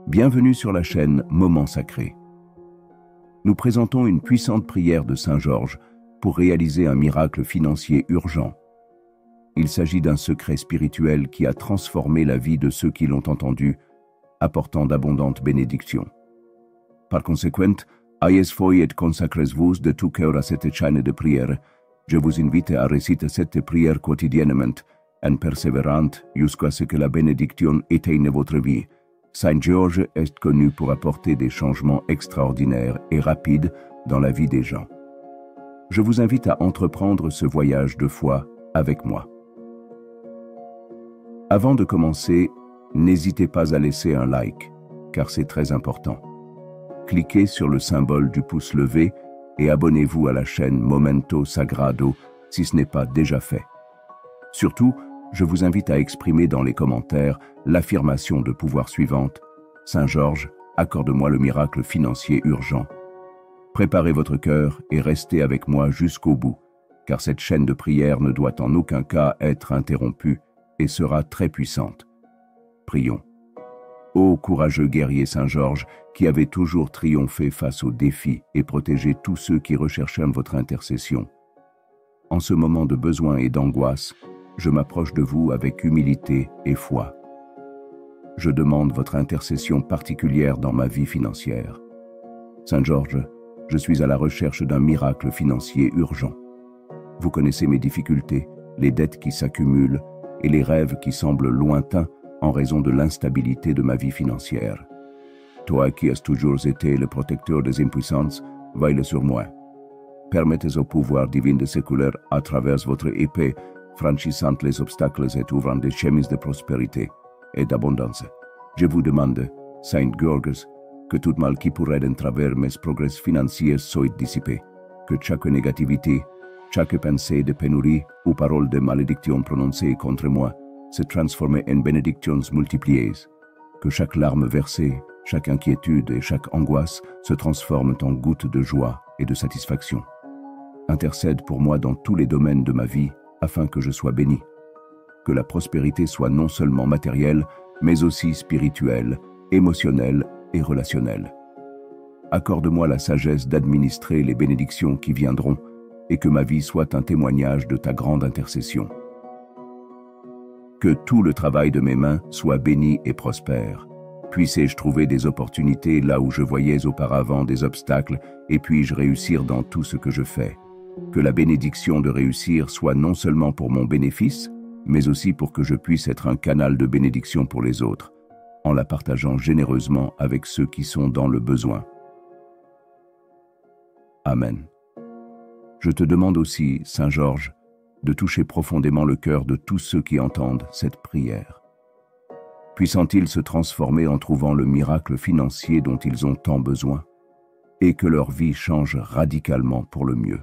Bienvenue sur la chaîne Moments Sacrés. Nous présentons une puissante prière de Saint Georges pour réaliser un miracle financier urgent. Il s'agit d'un secret spirituel qui a transformé la vie de ceux qui l'ont entendu, apportant d'abondantes bénédictions. Par conséquent, ayez foi et consacrez-vous de tout cœur à cette chaîne de prière. Je vous invite à réciter cette prière quotidiennement, en persévérant jusqu'à ce que la bénédiction atteigne votre vie. Saint Georges est connu pour apporter des changements extraordinaires et rapides dans la vie des gens. Je vous invite à entreprendre ce voyage de foi avec moi. Avant de commencer, n'hésitez pas à laisser un like, car c'est très important. Cliquez sur le symbole du pouce levé et abonnez-vous à la chaîne Momento Sagrado si ce n'est pas déjà fait. Surtout, je vous invite à exprimer dans les commentaires l'affirmation de pouvoir suivante: Saint Georges, accorde-moi le miracle financier urgent. Préparez votre cœur et restez avec moi jusqu'au bout, car cette chaîne de prière ne doit en aucun cas être interrompue et sera très puissante. Prions. Ô courageux guerrier Saint Georges, qui avez toujours triomphé face aux défis et protégé tous ceux qui recherchaient votre intercession. En ce moment de besoin et d'angoisse, je m'approche de vous avec humilité et foi. Je demande votre intercession particulière dans ma vie financière. Saint Georges, je suis à la recherche d'un miracle financier urgent. Vous connaissez mes difficultés, les dettes qui s'accumulent et les rêves qui semblent lointains en raison de l'instabilité de ma vie financière. Toi qui as toujours été le protecteur des impuissances, veille sur moi. Permettez au pouvoir divin de s'écouler à travers votre épée, franchissant les obstacles et ouvrant des chemins de prospérité et d'abondance. Je vous demande, Saint Georges, que tout mal qui pourrait entraver mes progrès financiers soit dissipé, que chaque négativité, chaque pensée de pénurie ou parole de malédiction prononcée contre moi se transforme en bénédictions multipliées, que chaque larme versée, chaque inquiétude et chaque angoisse se transforment en gouttes de joie et de satisfaction. Intercède pour moi dans tous les domaines de ma vie, afin que je sois béni. Que la prospérité soit non seulement matérielle, mais aussi spirituelle, émotionnelle et relationnelle. Accorde-moi la sagesse d'administrer les bénédictions qui viendront et que ma vie soit un témoignage de ta grande intercession. Que tout le travail de mes mains soit béni et prospère. Puissé-je trouver des opportunités là où je voyais auparavant des obstacles et puis-je réussir dans tout ce que je fais. Que la bénédiction de réussir soit non seulement pour mon bénéfice, mais aussi pour que je puisse être un canal de bénédiction pour les autres, en la partageant généreusement avec ceux qui sont dans le besoin. Amen. Je te demande aussi, Saint Georges, de toucher profondément le cœur de tous ceux qui entendent cette prière. Puissent-ils se transformer en trouvant le miracle financier dont ils ont tant besoin, et que leur vie change radicalement pour le mieux.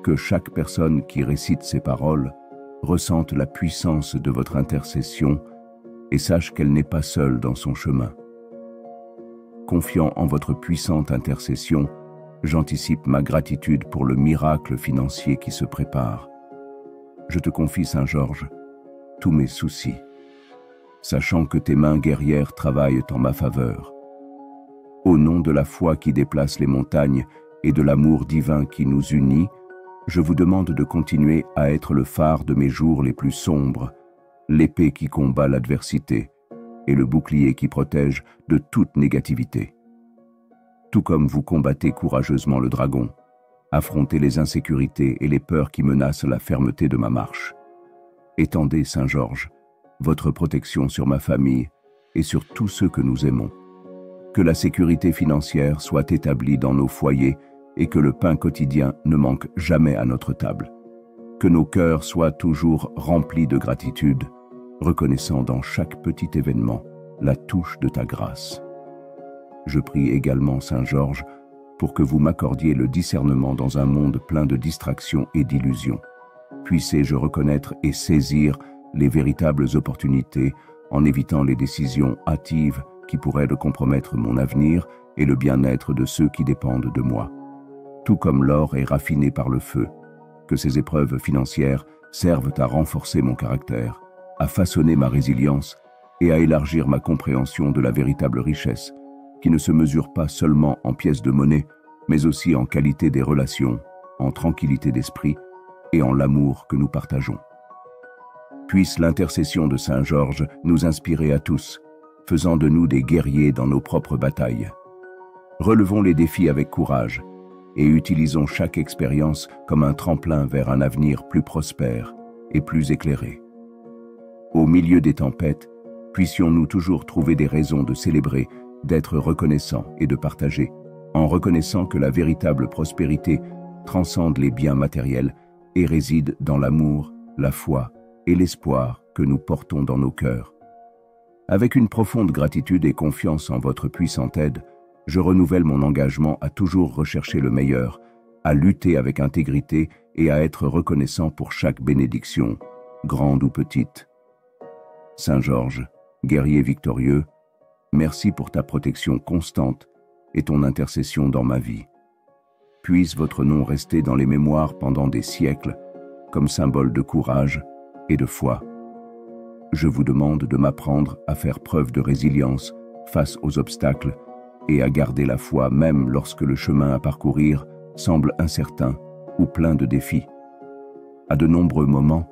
Que chaque personne qui récite ces paroles ressente la puissance de votre intercession et sache qu'elle n'est pas seule dans son chemin. Confiant en votre puissante intercession, j'anticipe ma gratitude pour le miracle financier qui se prépare. Je te confie, Saint Georges, tous mes soucis, sachant que tes mains guerrières travaillent en ma faveur. Au nom de la foi qui déplace les montagnes et de l'amour divin qui nous unit, je vous demande de continuer à être le phare de mes jours les plus sombres, l'épée qui combat l'adversité et le bouclier qui protège de toute négativité. Tout comme vous combattez courageusement le dragon, affrontez les insécurités et les peurs qui menacent la fermeté de ma marche. Étendez, Saint Georges, votre protection sur ma famille et sur tous ceux que nous aimons. Que la sécurité financière soit établie dans nos foyers et que le pain quotidien ne manque jamais à notre table. Que nos cœurs soient toujours remplis de gratitude, reconnaissant dans chaque petit événement la touche de ta grâce. Je prie également, Saint Georges, pour que vous m'accordiez le discernement dans un monde plein de distractions et d'illusions. Puissé-je reconnaître et saisir les véritables opportunités en évitant les décisions hâtives qui pourraient compromettre mon avenir et le bien-être de ceux qui dépendent de moi. Tout comme l'or est raffiné par le feu, que ces épreuves financières servent à renforcer mon caractère, à façonner ma résilience et à élargir ma compréhension de la véritable richesse, qui ne se mesure pas seulement en pièces de monnaie, mais aussi en qualité des relations, en tranquillité d'esprit et en l'amour que nous partageons. Puisse l'intercession de Saint Georges nous inspirer à tous, faisant de nous des guerriers dans nos propres batailles. Relevons les défis avec courage et utilisons chaque expérience comme un tremplin vers un avenir plus prospère et plus éclairé. Au milieu des tempêtes, puissions-nous toujours trouver des raisons de célébrer, d'être reconnaissants et de partager, en reconnaissant que la véritable prospérité transcende les biens matériels et réside dans l'amour, la foi et l'espoir que nous portons dans nos cœurs. Avec une profonde gratitude et confiance en votre puissante aide, je renouvelle mon engagement à toujours rechercher le meilleur, à lutter avec intégrité et à être reconnaissant pour chaque bénédiction, grande ou petite. Saint Georges, guerrier victorieux, merci pour ta protection constante et ton intercession dans ma vie. Puisse votre nom rester dans les mémoires pendant des siècles, comme symbole de courage et de foi. Je vous demande de m'apprendre à faire preuve de résilience face aux obstacles et à garder la foi même lorsque le chemin à parcourir semble incertain ou plein de défis. À de nombreux moments,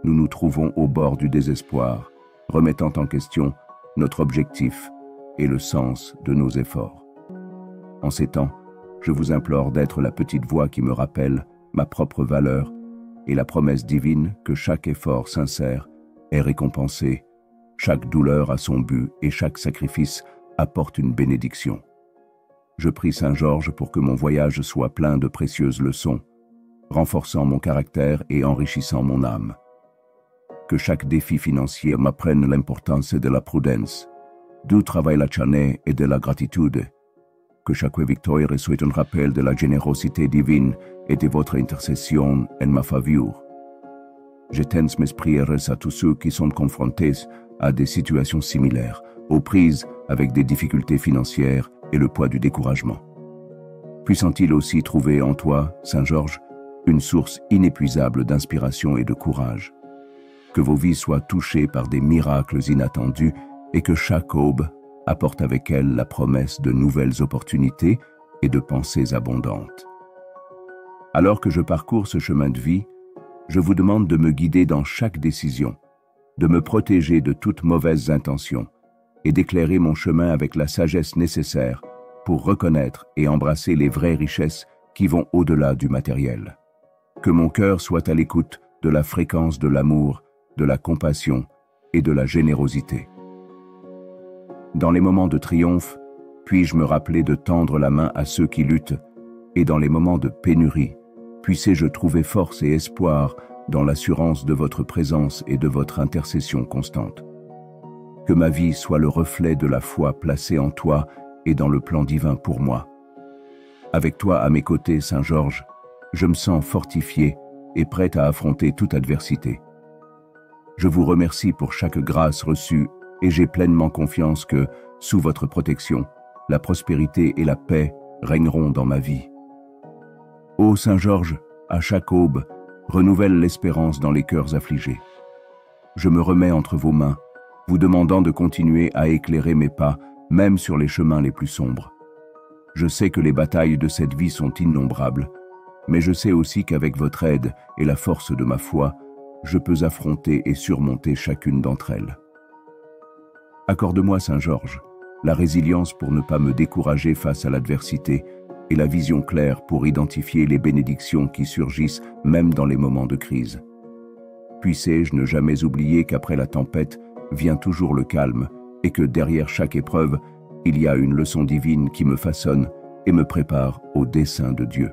nous nous trouvons au bord du désespoir, remettant en question notre objectif et le sens de nos efforts. En ces temps, je vous implore d'être la petite voix qui me rappelle ma propre valeur et la promesse divine que chaque effort sincère est récompensé, chaque douleur a son but et chaque sacrifice apporte une bénédiction. Je prie Saint Georges pour que mon voyage soit plein de précieuses leçons, renforçant mon caractère et enrichissant mon âme. Que chaque défi financier m'apprenne l'importance de la prudence, du travail acharné et de la gratitude. Que chaque victoire soit un rappel de la générosité divine et de votre intercession en ma faveur. Je tends mes prières à tous ceux qui sont confrontés à des situations similaires, aux prises avec des difficultés financières et le poids du découragement. Puissent-ils aussi trouver en toi, Saint Georges, une source inépuisable d'inspiration et de courage. Que vos vies soient touchées par des miracles inattendus et que chaque aube apporte avec elle la promesse de nouvelles opportunités et de pensées abondantes. Alors que je parcours ce chemin de vie, je vous demande de me guider dans chaque décision, de me protéger de toute mauvaise intention et d'éclairer mon chemin avec la sagesse nécessaire pour reconnaître et embrasser les vraies richesses qui vont au-delà du matériel. Que mon cœur soit à l'écoute de la fréquence de l'amour, de la compassion et de la générosité. Dans les moments de triomphe, puis-je me rappeler de tendre la main à ceux qui luttent, et dans les moments de pénurie, puissé-je trouver force et espoir dans l'assurance de votre présence et de votre intercession constante. Que ma vie soit le reflet de la foi placée en toi et dans le plan divin pour moi. Avec toi à mes côtés, Saint Georges, je me sens fortifié et prêt à affronter toute adversité. Je vous remercie pour chaque grâce reçue et j'ai pleinement confiance que, sous votre protection, la prospérité et la paix régneront dans ma vie. Ô Saint Georges, à chaque aube, renouvelle l'espérance dans les cœurs affligés. Je me remets entre vos mains, vous demandant de continuer à éclairer mes pas, même sur les chemins les plus sombres. Je sais que les batailles de cette vie sont innombrables, mais je sais aussi qu'avec votre aide et la force de ma foi, je peux affronter et surmonter chacune d'entre elles. Accorde-moi, Saint Georges, la résilience pour ne pas me décourager face à l'adversité et la vision claire pour identifier les bénédictions qui surgissent même dans les moments de crise. Puissé-je ne jamais oublier qu'après la tempête vient toujours le calme et que derrière chaque épreuve, il y a une leçon divine qui me façonne et me prépare au dessein de Dieu.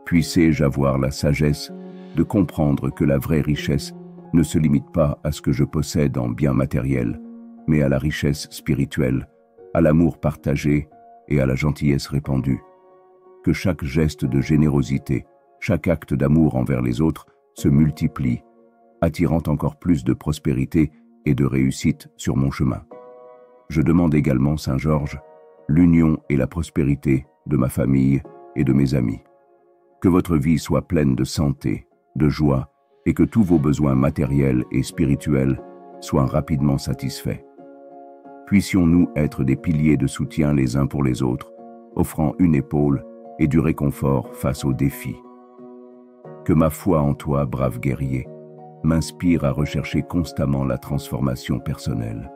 Puissé-je avoir la sagesse de comprendre que la vraie richesse ne se limite pas à ce que je possède en biens matériels, mais à la richesse spirituelle, à l'amour partagé et à la gentillesse répandue. Que chaque geste de générosité, chaque acte d'amour envers les autres se multiplie, attirant encore plus de prospérité et de réussite sur mon chemin. Je demande également, Saint Georges, l'union et la prospérité de ma famille et de mes amis. Que votre vie soit pleine de santé, de joie et que tous vos besoins matériels et spirituels soient rapidement satisfaits. Puissions-nous être des piliers de soutien les uns pour les autres, offrant une épaule et du réconfort face aux défis. Que ma foi en toi, brave guerrier, m'inspire à rechercher constamment la transformation personnelle.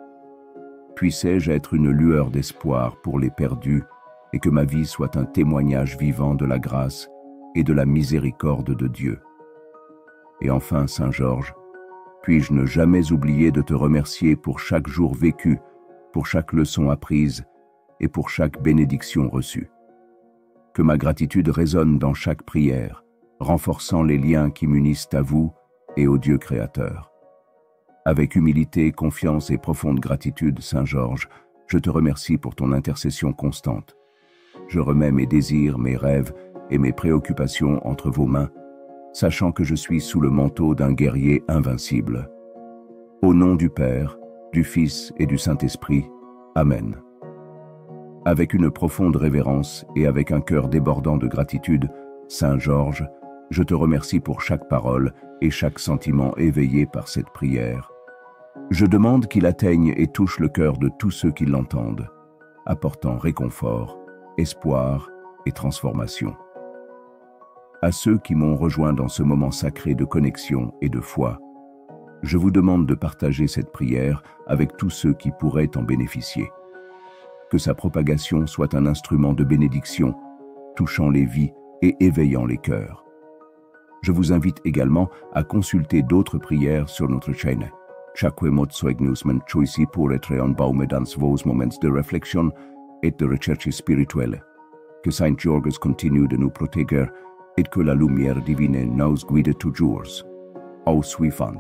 Puissais-je être une lueur d'espoir pour les perdus et que ma vie soit un témoignage vivant de la grâce et de la miséricorde de Dieu. Et enfin, Saint Georges, puis-je ne jamais oublier de te remercier pour chaque jour vécu, pour chaque leçon apprise et pour chaque bénédiction reçue. Que ma gratitude résonne dans chaque prière, renforçant les liens qui m'unissent à vous et au Dieu créateur. Avec humilité, confiance et profonde gratitude, Saint Georges, je te remercie pour ton intercession constante. Je remets mes désirs, mes rêves et mes préoccupations entre vos mains, sachant que je suis sous le manteau d'un guerrier invincible. Au nom du Père, du Fils et du Saint-Esprit. Amen. Avec une profonde révérence et avec un cœur débordant de gratitude, Saint Georges, je te remercie pour chaque parole et chaque sentiment éveillé par cette prière. Je demande qu'il atteigne et touche le cœur de tous ceux qui l'entendent, apportant réconfort, espoir et transformation. À ceux qui m'ont rejoint dans ce moment sacré de connexion et de foi, je vous demande de partager cette prière avec tous ceux qui pourraient en bénéficier. Que sa propagation soit un instrument de bénédiction, touchant les vies et éveillant les cœurs. Je vous invite également à consulter d'autres prières sur notre chaîne. Chaque mot nous choisi pour être en baume dans vos moments de réflexion et de recherche spirituelle. Que Saint Georges continue de nous protéger et que la lumière divine nous guide toujours. Au suivant.